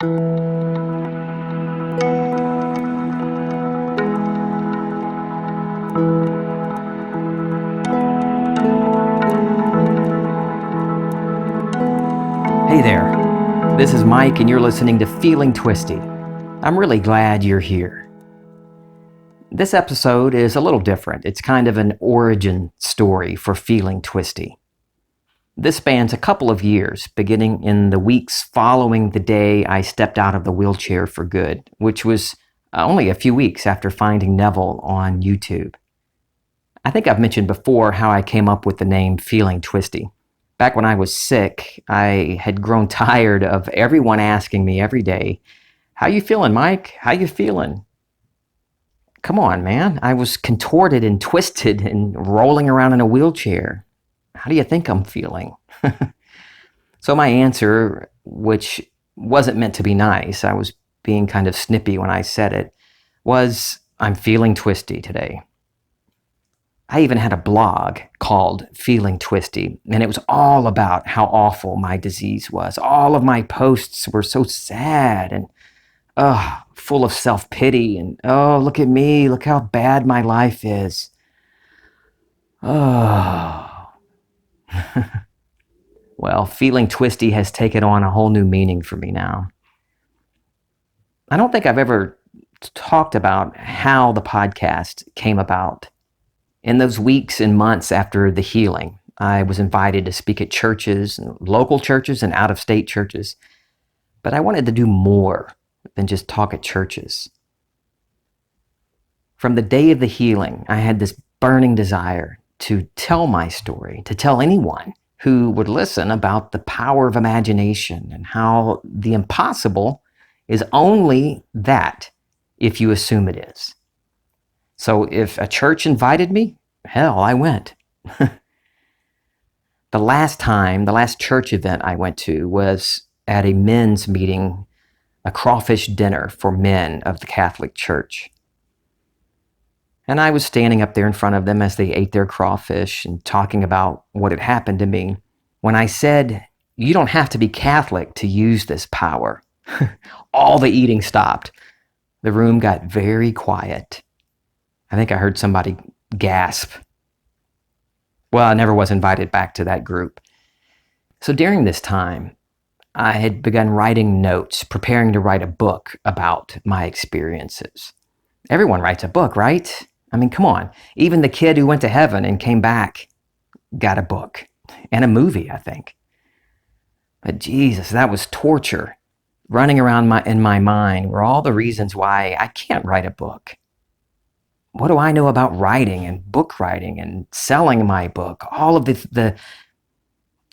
Hey there, this is Mike and you're listening to Feeling Twisty. I'm really glad you're here. This episode is a little different. It's kind of an origin story for Feeling Twisty. This spans a couple of years, beginning in the weeks following the day I stepped out of the wheelchair for good, which was only a few weeks after finding Neville on YouTube. I think I've mentioned before how I came up with the name Feeling Twisty. Back when I was sick, I had grown tired of everyone asking me every day, "How you feeling, Mike? How you feeling?" Come on, man. I was contorted and twisted and rolling around in a wheelchair. How do you think I'm feeling? So my answer, which wasn't meant to be nice, I was being kind of snippy when I said it, was, "I'm feeling twisty today." I even had a blog called Feeling Twisty, and it was all about how awful my disease was. All of my posts were so sad and full of self-pity and, "Oh, look at me, look how bad my life is." Oh. Well, Feeling Twisty has taken on a whole new meaning for me now. I don't think I've ever talked about how the podcast came about. In those weeks and months after the healing, I was invited to speak at churches, local churches and out-of-state churches. But I wanted to do more than just talk at churches. From the day of the healing, I had this burning desire to tell my story, to tell anyone who would listen about the power of imagination and how the impossible is only that if you assume it is. So if a church invited me, hell, I went. The last church event I went to was at a men's meeting, a crawfish dinner for men of the Catholic Church. And I was standing up there in front of them as they ate their crawfish and talking about what had happened to me. When I said, "You don't have to be Catholic to use this power," all the eating stopped. The room got very quiet. I think I heard somebody gasp. Well, I never was invited back to that group. So during this time, I had begun writing notes, preparing to write a book about my experiences. Everyone writes a book, right? I mean, come on. Even the kid who went to heaven and came back got a book and a movie, I think. But Jesus, that was torture. Running around in my mind were all the reasons why I can't write a book. What do I know about writing and book writing and selling my book? All of the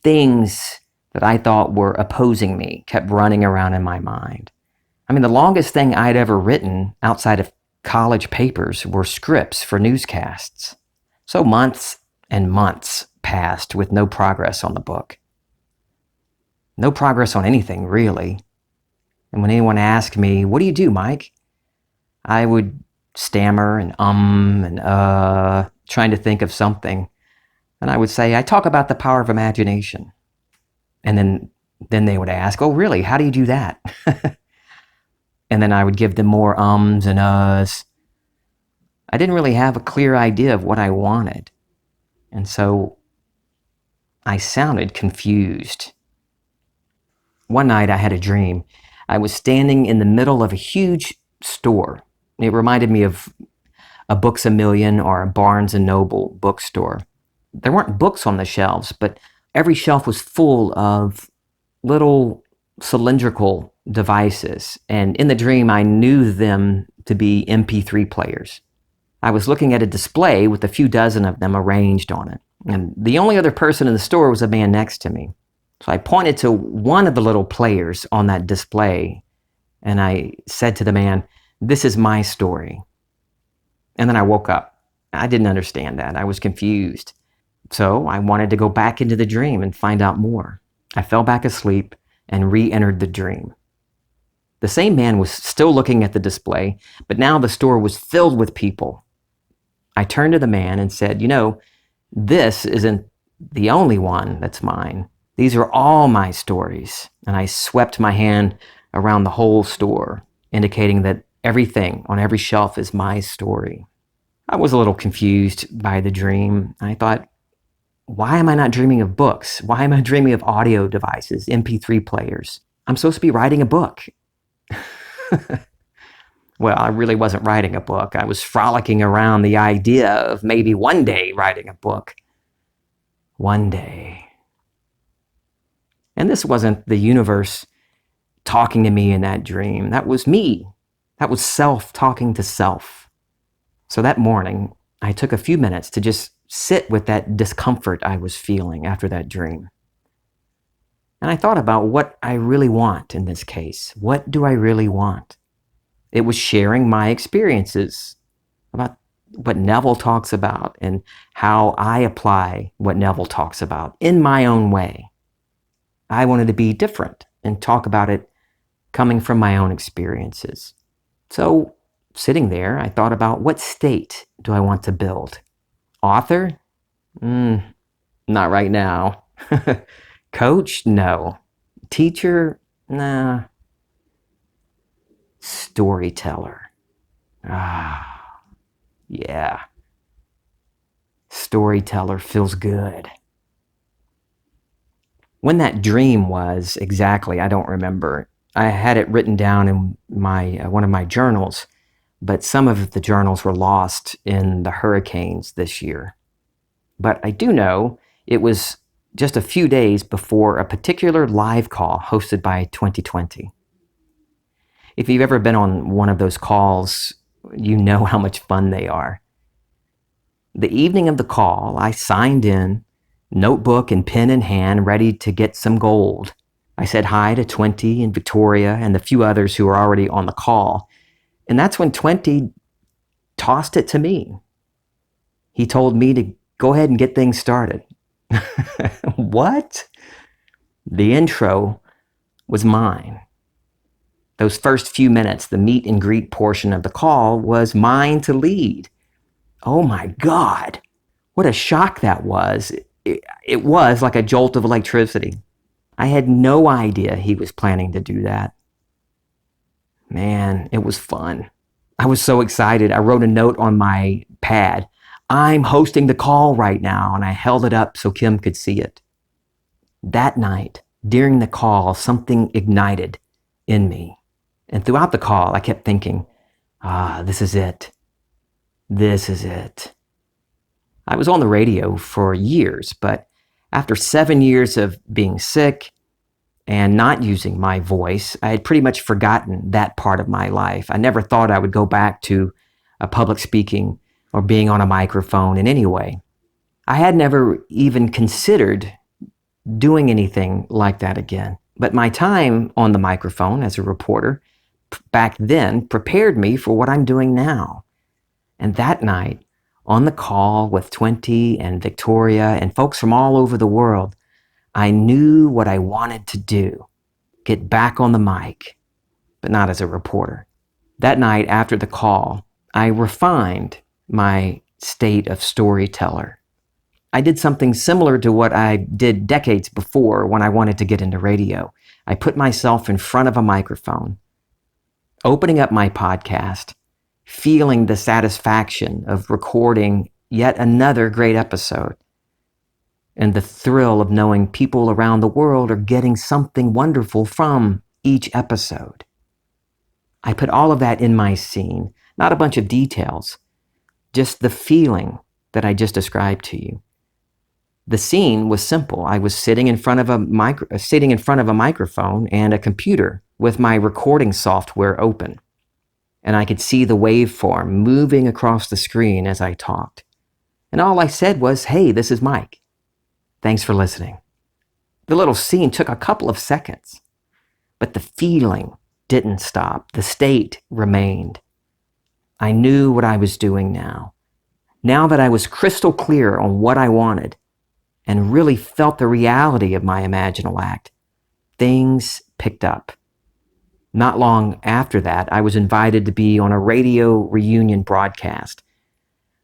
things that I thought were opposing me kept running around in my mind. I mean, the longest thing I'd ever written outside of college papers were scripts for newscasts. So months and months passed with no progress on the book. No progress on anything, really. And when anyone asked me, "What do you do, Mike?" I would stammer and trying to think of something. And I would say, "I talk about the power of imagination." And then they would ask, "Oh, really? How do you do that?" And then I would give them more ums and uhs. I didn't really have a clear idea of what I wanted. And so I sounded confused. One night I had a dream. I was standing in the middle of a huge store. It reminded me of a Books A Million or a Barnes & Noble bookstore. There weren't books on the shelves, but every shelf was full of little cylindrical devices. And in the dream, I knew them to be MP3 players. I was looking at a display with a few dozen of them arranged on it. And the only other person in the store was a man next to me. So I pointed to one of the little players on that display, and I said to the man, "This is my story." And then I woke up. I didn't understand that. I was confused. So I wanted to go back into the dream and find out more. I fell back asleep and re-entered the dream. The same man was still looking at the display, but now the store was filled with people. I turned to the man and said, "You know, this isn't the only one that's mine. These are all my stories." And I swept my hand around the whole store, indicating that everything on every shelf is my story. I was a little confused by the dream. I thought, why am I not dreaming of books? Why am I dreaming of audio devices, MP3 players? I'm supposed to be writing a book. Well, I really wasn't writing a book. I was frolicking around the idea of maybe one day writing a book. One day. And this wasn't the universe talking to me in that dream. That was me. That was self talking to self. So that morning, I took a few minutes to just sit with that discomfort I was feeling after that dream. And I thought about what I really want in this case. What do I really want? It was sharing my experiences about what Neville talks about and how I apply what Neville talks about in my own way. I wanted to be different and talk about it coming from my own experiences. So sitting there, I thought about what state do I want to build? Author? Not right now. Coach? No. Teacher? Nah. Storyteller. Yeah. Storyteller feels good. When that dream was exactly, I don't remember. I had it written down in one of my journals, but some of the journals were lost in the hurricanes this year. But I do know it was just a few days before a particular live call hosted by 2020. If you've ever been on one of those calls, you know how much fun they are. The evening of the call, I signed in, notebook and pen in hand, ready to get some gold. I said hi to 20 and Victoria and the few others who were already on the call. And that's when 20 tossed it to me. He told me to go ahead and get things started. What? The intro was mine. Those first few minutes, the meet and greet portion of the call, was mine to lead. Oh my God, what a shock that was. It was like a jolt of electricity. I had no idea he was planning to do that. Man, it was fun. I was so excited. I wrote a note on my pad. I'm hosting the call right now, and I held it up so Kim could see it. That night, during the call, something ignited in me. And throughout the call, I kept thinking, this is it. This is it. I was on the radio for years, but after 7 years of being sick and not using my voice, I had pretty much forgotten that part of my life. I never thought I would go back to public speaking or being on a microphone in any way. I had never even considered doing anything like that again. But my time on the microphone as a reporter back then prepared me for what I'm doing now. And that night, on the call with 20 and Victoria and folks from all over the world, I knew what I wanted to do. Get back on the mic, but not as a reporter. That night after the call, I refined my state of storyteller. I did something similar to what I did decades before when I wanted to get into radio. I put myself in front of a microphone, opening up my podcast, feeling the satisfaction of recording yet another great episode, and the thrill of knowing people around the world are getting something wonderful from each episode. I put all of that in my scene, not a bunch of details, just the feeling that I just described to you. The scene was simple. I was sitting in front of a microphone and a computer with my recording software open. And I could see the waveform moving across the screen as I talked. And all I said was, hey, this is Mike. Thanks for listening. The little scene took a couple of seconds, but the feeling didn't stop. The state remained. I knew what I was doing now. Now that I was crystal clear on what I wanted and really felt the reality of my imaginal act, things picked up. Not long after that, I was invited to be on a radio reunion broadcast.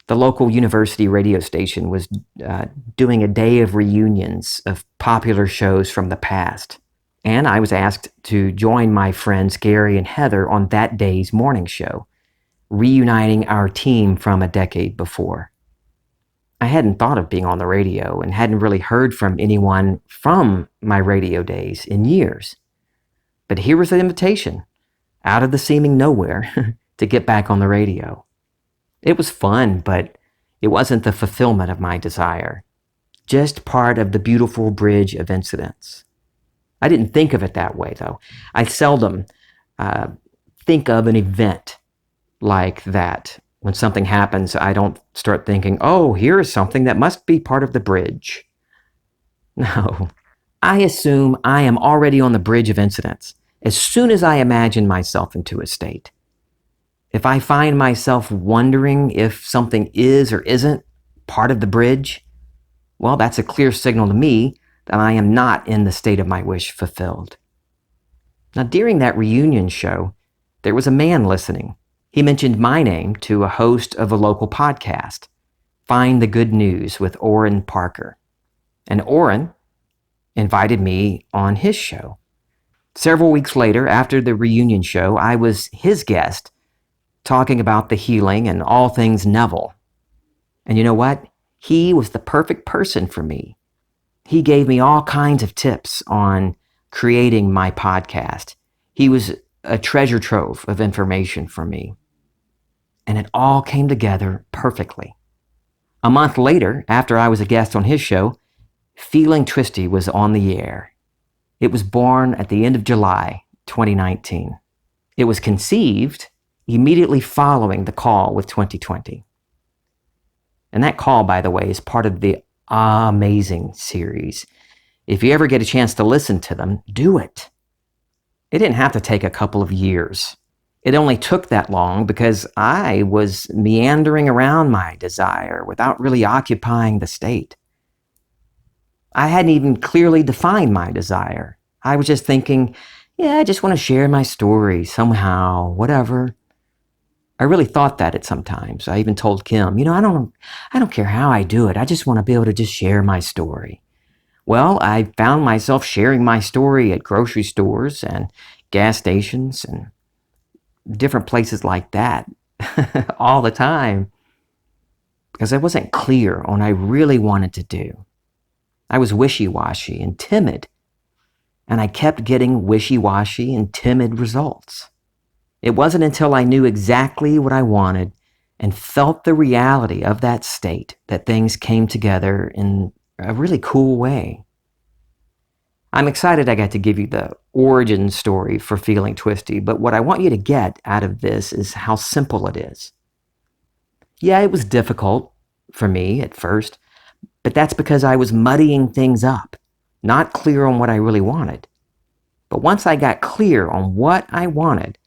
The local university radio station was doing a day of reunions of popular shows from the past. And I was asked to join my friends Gary and Heather on that day's morning show, reuniting our team from a decade before. I hadn't thought of being on the radio and hadn't really heard from anyone from my radio days in years. But here was the invitation, out of the seeming nowhere, to get back on the radio. It was fun, but it wasn't the fulfillment of my desire. Just part of the beautiful bridge of incidents. I didn't think of it that way, though. I seldom think of an event like that. When something happens, I don't start thinking, oh, here is something that must be part of the bridge. No, I assume I am already on the bridge of incidents as soon as I imagine myself into a state. If I find myself wondering if something is or isn't part of the bridge, well, that's a clear signal to me that I am not in the state of my wish fulfilled. Now, during that reunion show, there was a man listening. He mentioned my name to a host of a local podcast, Find the Good News with Orrin Parker. And Orrin invited me on his show. Several weeks later, after the reunion show, I was his guest, talking about the healing and all things Neville. And you know what? He was the perfect person for me. He gave me all kinds of tips on creating my podcast. He was a treasure trove of information for me. And it all came together perfectly. A month later, after I was a guest on his show, Feeling Twisty was on the air. It was born at the end of July 2019. It was conceived immediately following the call with 2020. And that call, by the way, is part of the Amazing series. If you ever get a chance to listen to them, do it. It didn't have to take a couple of years. It only took that long because I was meandering around my desire without really occupying the state. I hadn't even clearly defined my desire. I was just thinking, yeah, I just want to share my story somehow, whatever. I really thought that at some times. I even told Kim, I don't care how I do it. I just want to be able to just share my story. Well, I found myself sharing my story at grocery stores and gas stations and different places like that all the time because I wasn't clear on what I really wanted to do. I was wishy-washy and timid, and I kept getting wishy-washy and timid results. It wasn't until I knew exactly what I wanted and felt the reality of that state that things came together in a really cool way. I'm excited I got to give you the origin story for Feeling Twisty, but what I want you to get out of this is how simple it is. Yeah, it was difficult for me at first, but that's because I was muddying things up, not clear on what I really wanted. But once I got clear on what I wanted,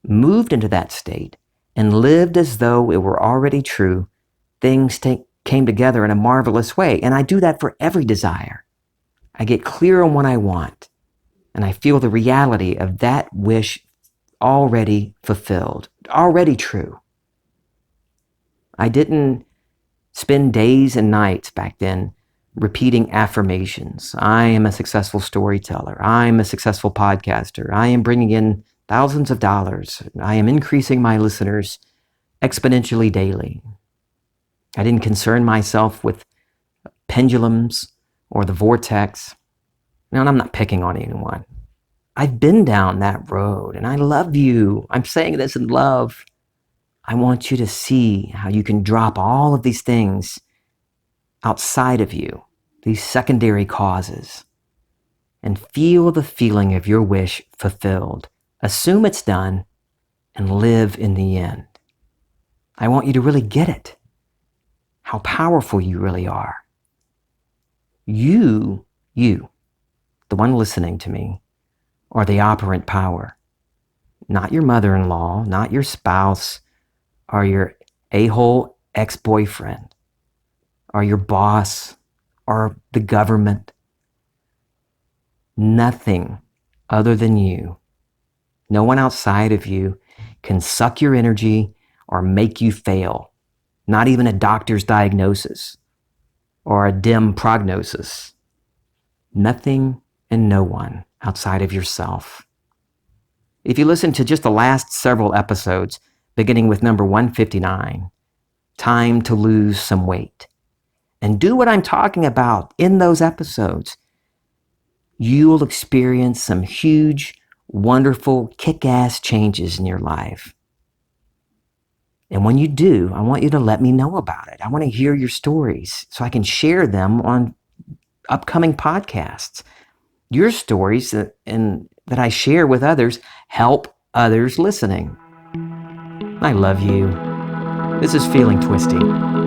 moved into that state, and lived as though it were already true, things came together in a marvelous way. And I do that for every desire. I get clear on what I want, and I feel the reality of that wish already fulfilled, already true. I didn't spend days and nights back then repeating affirmations. I am a successful storyteller. I'm a successful podcaster. I am bringing in thousands of dollars. I am increasing my listeners exponentially daily. I didn't concern myself with pendulums or the vortex. Now, I'm not picking on anyone. I've been down that road, and I love you. I'm saying this in love. I want you to see how you can drop all of these things outside of you, these secondary causes, and feel the feeling of your wish fulfilled. Assume it's done and live in the end. I want you to really get it, how powerful you really are. You, the one listening to me, are the operant power. Not your mother-in-law, not your spouse, or your a-hole ex-boyfriend, or your boss, or the government. Nothing other than you. No one outside of you can suck your energy or make you fail. Not even a doctor's diagnosis or a dim prognosis. Nothing and no one. outside of yourself. If you listen to just the last several episodes, beginning with number 159, Time to Lose Some Weight, and do what I'm talking about in those episodes, you will experience some huge, wonderful, kick-ass changes in your life. And when you do, I want you to let me know about it. I want to hear your stories so I can share them on upcoming podcasts. Your stories that I share with others help others listening. I love you. This is Feeling Twisty.